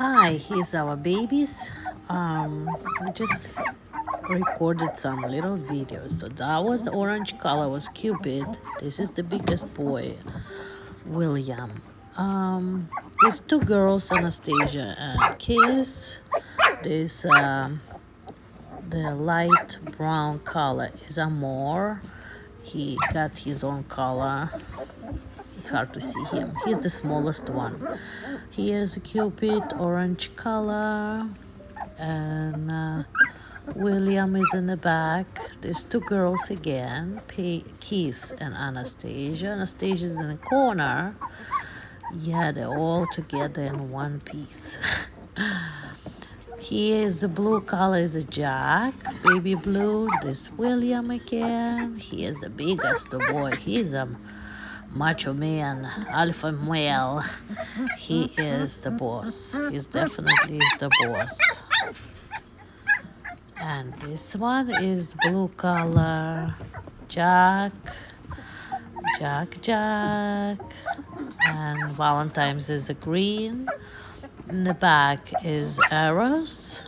Hi, here's our babies. We just recorded some little videos. So that was the orange color was Cupid. This is the biggest boy, William. There's two girls, Anastasia and Kiss. There's the light brown color is Amor. He got his own color. It's hard to see him. He's the smallest one. Here's Cupid, orange color, and William is in the back. There's two girls again, Kiss and Anastasia. Anastasia's in the corner. Yeah, they're all together in one piece. Here's the blue color is a Jack, baby blue. This William again. He is the biggest boy. He's a macho man, alpha male. He is the boss. He's definitely the boss. And this one is blue color, Jack. And Valentine's is a green. In the back is Eros.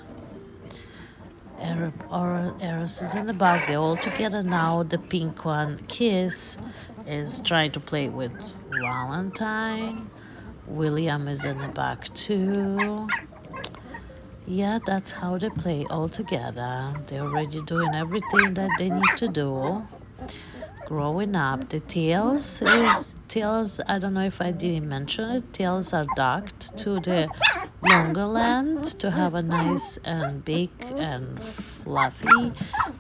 Eros is in the back. They're all together now. The pink one, Kiss, is trying to play with Valentine. William is in the back too. Yeah, that's how they play all together. They're already doing everything that they need to do. Growing up, the tails, I don't know if I didn't mention it, tails are docked to the longer length to have a nice and big and fluffy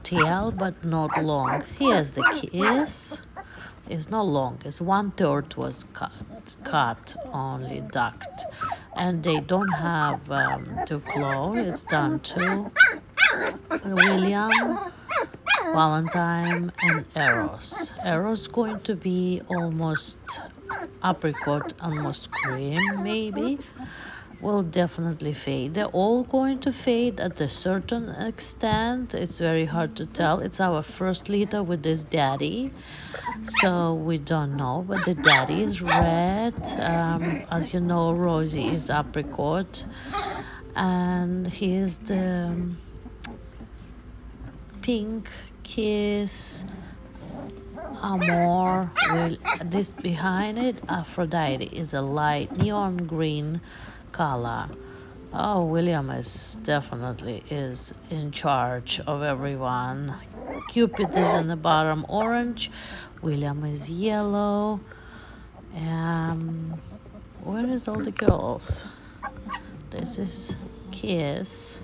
tail, but not long. Here's the Kiss. It's not long. It's 1/3 was cut, only ducked. And they don't have two claws. It's done to William, Valentine, and Eros. Eros going to be almost apricot, almost cream, maybe. Will definitely fade. They're all going to fade at a certain extent. It's very hard to tell. It's our first litter with this daddy, so we don't know. But the daddy is red. As you know, Rosie is apricot, and here's the pink Kiss, Amor. This behind it, Aphrodite, is a light neon green color. Oh, William is definitely in charge of everyone. Cupid is in the bottom, orange. William is yellow. Where is all the girls? This is Kiss.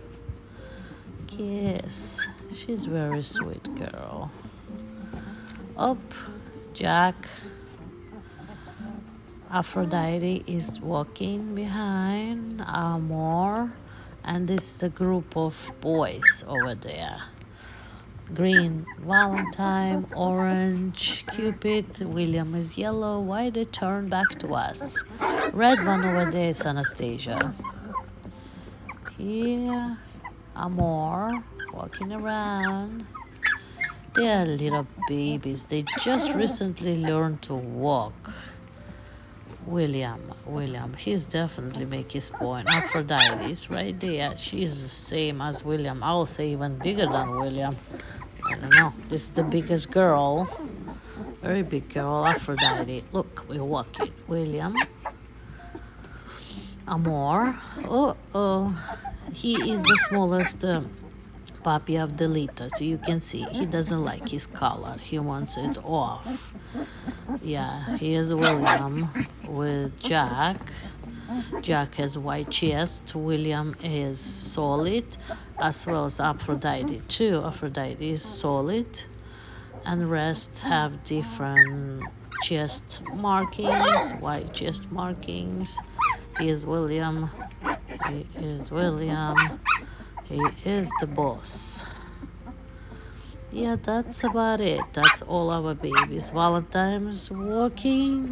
She's very sweet girl. Up, Jack. Aphrodite is walking behind Amor, and this is a group of boys over there. Green, Valentine, orange, Cupid, William is yellow. Why they turn back to us? Red one over there is Anastasia. Here, Amor, walking around. They are little babies. They just recently learned to walk. William, he's definitely make his point. Aphrodite is right there. She's the same as William. I will say even bigger than William. I don't know. This is the biggest girl. Very big girl, Aphrodite. Look, we're walking. William. Amor. He is the smallest puppy of the litter. So you can see he doesn't like his color. He wants it off. Yeah, here's William with Jack. Jack has white chest. William is solid, as well as Aphrodite too. Aphrodite is solid, and rest have different chest markings, white chest markings. Here's William. He is William. He is the boss. Yeah, that's about it. That's all our babies. Valentine is walking.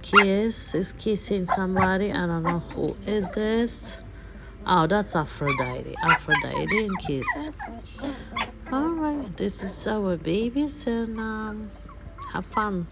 Kiss is kissing somebody. I don't know who is this. Oh, that's Aphrodite. Aphrodite and Kiss. All right, this is our babies, and have fun.